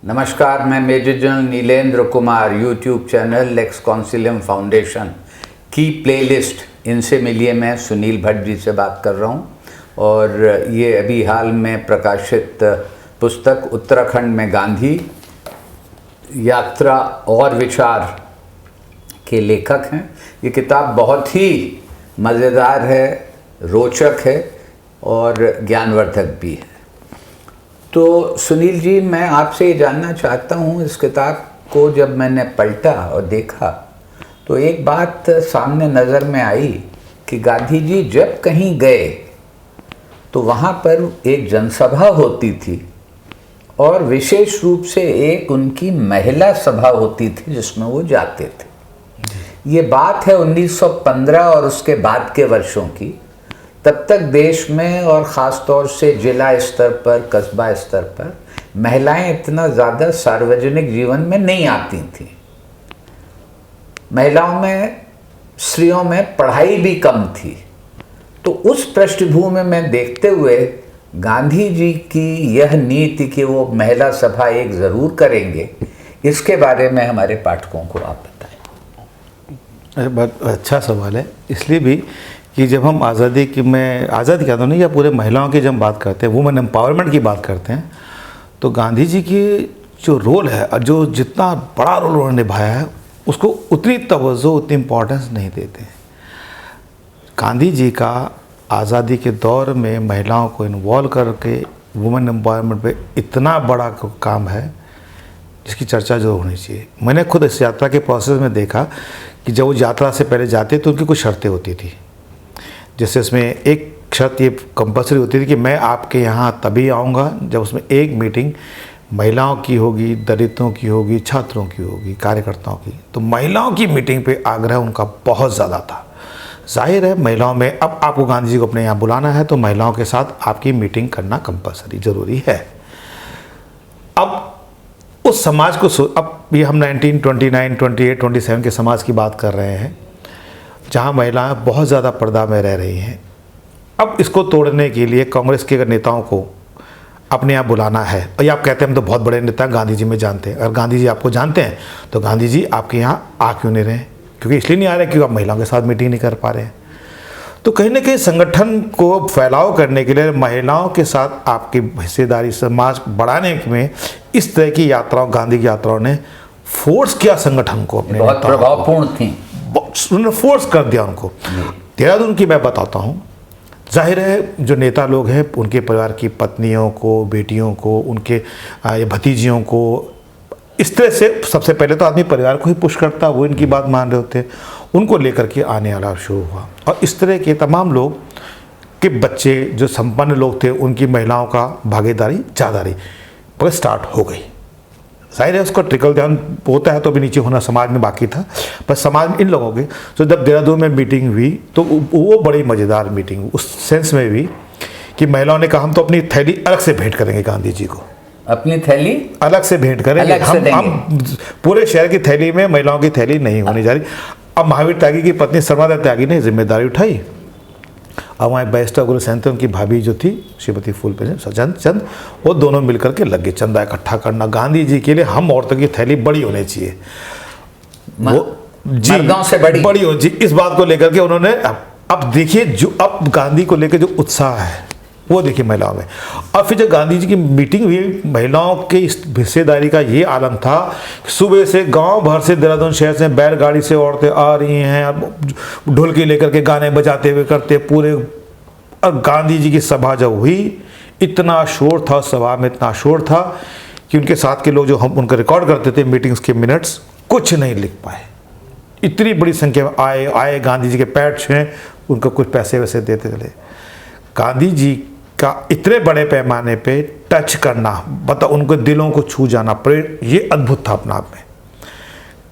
नमस्कार, मैं major general Nilendra Kumar YouTube channel Lex Consilium foundation की प्लेलिस्ट इनसे मिलिए मैं सुनील भट्ट जी से बात कर रहा हूँ। और ये अभी हाल में प्रकाशित पुस्तक उत्तराखंड में गांधी यात्रा और विचार के लेखक हैं। ये किताब बहुत ही मज़ेदार है, रोचक है और ज्ञानवर्धक भी है। तो सुनील जी, मैं आपसे ये जानना चाहता हूँ, इस किताब को जब मैंने पलटा और देखा तो एक बात सामने नज़र में आई कि गांधी जी जब कहीं गए तो वहाँ पर एक जनसभा होती थी और विशेष रूप से एक उनकी महिला सभा होती थी जिसमें वो जाते थे। ये बात है 1915 और उसके बाद के वर्षों की। तब तक देश में और ख़ास तौर से जिला स्तर पर, कस्बा स्तर पर महिलाएं इतना ज़्यादा सार्वजनिक जीवन में नहीं आती थीं। महिलाओं में, स्त्रियों में पढ़ाई भी कम थी। तो उस पृष्ठभूमि में देखते हुए गांधी जी की यह नीति कि वो महिला सभा एक ज़रूर करेंगे, इसके बारे में हमारे पाठकों को आप बताएं। बहुत अच्छा सवाल है, इसलिए भी कि जब हम आज़ादी की, मैं आज़ादी कहता हूँ नहीं, या पूरे महिलाओं की जब बात करते हैं, वुमेन एम्पावरमेंट की बात करते हैं, तो गांधी जी की जो रोल है और जो जितना बड़ा रोल उन्होंने निभाया है उसको उतनी तवज्जो, उतनी इम्पोर्टेंस नहीं देते हैं। गांधी जी का आज़ादी के दौर में महिलाओं को इन्वॉल्व करके वुमेन एम्पावरमेंट पे इतना बड़ा काम है जिसकी चर्चा जो होनी चाहिए। मैंने खुद इस यात्रा के प्रोसेस में देखा कि जब वो यात्रा से पहले जाते तो उनकी कुछ शर्तें होती थी। जैसे उसमें एक शर्त ये कंपल्सरी होती थी कि मैं आपके यहाँ तभी आऊँगा जब उसमें एक मीटिंग महिलाओं की होगी, दलितों की होगी, छात्रों की होगी, कार्यकर्ताओं की। तो महिलाओं की मीटिंग पे आग्रह उनका बहुत ज़्यादा था। जाहिर है महिलाओं में, अब आपको गांधी जी को अपने यहाँ बुलाना है तो महिलाओं के साथ आपकी मीटिंग करना कंपल्सरी ज़रूरी है। अब उस समाज को अब ये हम 1929, 28, 27 के समाज की बात कर रहे हैं जहाँ महिलाएं बहुत ज़्यादा पर्दा में रह रही हैं। अब इसको तोड़ने के लिए कांग्रेस के नेताओं को अपने यहाँ बुलाना है। और ये आप कहते हैं हम तो बहुत बड़े नेता गांधी जी में जानते हैं। अगर गांधी जी आपको जानते हैं तो गांधी जी आपके यहाँ आ क्यों नहीं रहे? क्योंकि इसलिए नहीं आ रहे क्योंकि आप महिलाओं के साथ मीटिंग नहीं कर पा रहे हैं। तो कहीं ना कहीं संगठन को फैलाव करने के लिए महिलाओं के साथ आपकी हिस्सेदारी, समाज बढ़ाने में इस तरह की यात्राओं, गांधी की यात्राओं ने फोर्स किया संगठन को, अपने बहुत प्रभावपूर्ण थी, उन्होंने फोर्स कर दिया उनको। देहरादून की मैं बताता हूँ, जाहिर है जो नेता लोग हैं उनके परिवार की पत्नियों को, बेटियों को, उनके भतीजियों को, इस तरह से सबसे पहले तो आदमी परिवार को ही पुश करता, वो इनकी बात मान रहे होते, उनको लेकर के आने वाला शुरू हुआ। और इस तरह के तमाम लोग के बच्चे जो संपन्न लोग थे उनकी महिलाओं का भागीदारी ज़्यादा रही, पर स्टार्ट हो गई। जाहिर है उसका ट्रिकल डाउन होता है तो भी नीचे होना समाज में बाकी था, पर समाज में इन लोगों के। तो जब देहरादून में मीटिंग हुई तो वो बड़ी मज़ेदार मीटिंग उस सेंस में हुई कि महिलाओं ने कहा हम तो अपनी थैली अलग से भेंट करेंगे गांधी जी को, अपनी थैली अलग से भेंट करेंगे, हम पूरे शहर की थैली में महिलाओं की थैली नहीं होनी जा रही। अब महावीर त्यागी की पत्नी शर्मादा त्यागी ने जिम्मेदारी उठाई। अब वहाँ बैरिस्टर गुरु सहन थे, उनकी भाभी जो थी श्रीमती फूलपति चंद, वो दोनों मिलकर के लगे चंदा इकट्ठा करना गांधी जी के लिए। हम औरतों की थैली बड़ी होनी चाहिए, वो जी मर्दों से बड़ी हो जी, इस बात को लेकर के उन्होंने। अब देखिए जो अब गांधी को लेकर जो उत्साह है वो देखिए महिलाओं में। और फिर जब गांधी जी की मीटिंग हुई, महिलाओं की इस हिस्सेदारी का ये आलम था, सुबह से गांव भर से, देहरादून शहर से बैलगाड़ी से औरतें आ रही हैं, ढोलकी लेकर के गाने बजाते हुए करते पूरे। और गांधी जी की सभा जब हुई, इतना शोर था सभा में, इतना शोर था कि उनके साथ के लोग जो हम उनका रिकॉर्ड करते थे मीटिंग्स के मिनट्स, कुछ नहीं लिख पाए। इतनी बड़ी संख्या में आए गांधी जी के पैड छुए, उनको कुछ पैसे वैसे देते चले। गांधी जी का इतने बड़े पैमाने पे टच करना, बता उनको दिलों को छू जाना, ये अद्भुत था अपना आप में।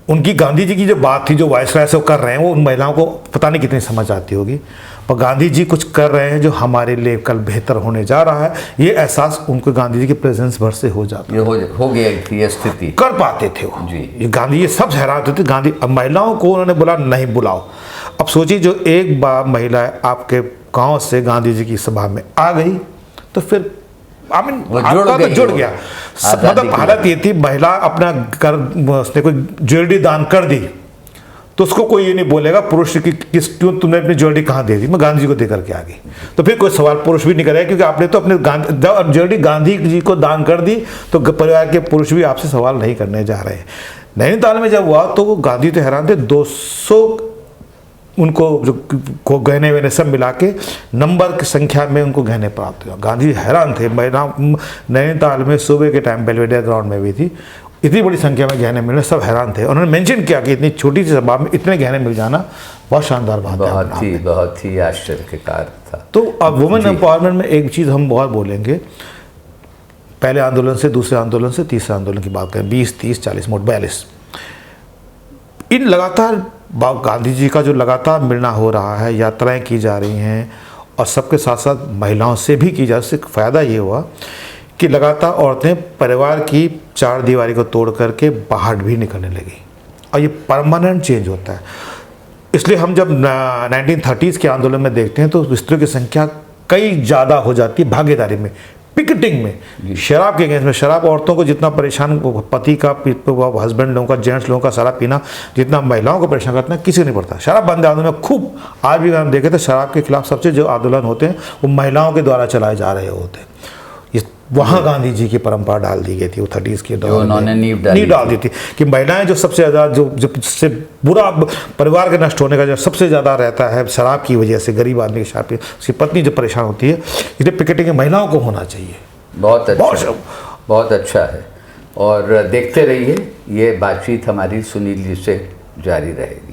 उनकी गांधी जी की जो बात थी, जो वायसराय से वो कर रहे हैं, वो उन महिलाओं को पता नहीं कितनी समझ आती होगी, पर गांधी जी कुछ कर रहे हैं जो हमारे लिए कल बेहतर होने जा रहा है, ये एहसास उनको गांधी जी के प्रेजेंस भर से हो जाता, हो गया थी, ये स्थिति कर पाते थे वो जी। ये गांधी, ये सब हैरान होते थे गांधी। अब महिलाओं को उन्होंने बोला नहीं बुलाओ। अब सोचिए जो एक बार महिला आपके गांव से गांधी जी की सभा में आ गई तो फिर आई मीन वो आपका तो जुड़ गया। आज़ादी मतलब की हालत ये थी, महिला अपना कर उसने कोई ज्वेलरी दान कर दी तो उसको कोई ये नहीं बोलेगा पुरुष की किस क्यों तुमने अपनी ज्वेलरी कहाँ दे दी, मैं गांधी जी को दे करके आ गई। तो फिर कोई सवाल पुरुष भी नहीं करेगा, क्योंकि आपने तो अपने ज्वेलरी गांधी जी को दान कर दी, तो परिवार के पुरुष भी आपसे सवाल नहीं करने जा रहे हैं। नैनीताल में जब हुआ तो वो गांधी तो हैरान थे, 200 उनको जो को गहने वहने सब मिला के नंबर की संख्या में उनको गहने प्राप्त हुआ। गांधी हैरान थे। नैनीताल में सुबह के टाइम बेलवेडियर ग्राउंड में भी थी, इतनी बड़ी संख्या में गहने मिलने, सब हैरान थे। उन्होंने मेंशन किया कि इतनी छोटी सी सभा में इतने गहने मिल जाना बहुत शानदार बात है, बहुत ही आश्चर्य के कार्य था। तो अब वुमेन एम्पावरमेंट में एक चीज़ हम बहुत बोलेंगे, पहले आंदोलन से, दूसरे आंदोलन से, तीसरे आंदोलन की बात करें, 20, 30, 40, मोट 42, इन लगातार गांधी जी का जो लगातार मिलना हो रहा है, यात्राएं की जा रही हैं, और सबके साथ साथ महिलाओं से भी की जा, उससे फ़ायदा ये हुआ कि लगातार औरतें परिवार की चार दीवारी को तोड़ करके बाहर भी निकलने लगी, और ये परमानेंट चेंज होता है। इसलिए हम जब 1930s के आंदोलन में देखते हैं तो स्त्रियों की संख्या कई ज़्यादा हो जाती है भागीदारी में, पिकेटिंग में, शराब के अगेंस्ट में। शराब औरतों को जितना परेशान, पति का, हस्बैंड लोगों का, जेंट्स लोगों का शराब पीना जितना महिलाओं को परेशान करता है, किसी को नहीं पड़ता। शराब बंद आंदोलन में खूब, आज भी हम देखें तो शराब के खिलाफ सबसे जो आंदोलन होते हैं वो महिलाओं के द्वारा चलाए जा रहे होते हैं। वहाँ गांधी जी की परंपरा डाल दी गई थी, वो 30s के दौरान उन्होंने नींव डाल दी थी कि महिलाएं जो सबसे ज़्यादा जो सबसे बुरा परिवार के नष्ट होने का जो सबसे ज़्यादा रहता है शराब की वजह से, गरीब आदमी की शराब, उसकी पत्नी जो परेशान होती है, इसलिए पिकेटिंग महिलाओं को होना चाहिए। बहुत अच्छा है। और देखते रहिए, ये बातचीत हमारी सुनील जी से जारी रहेगी।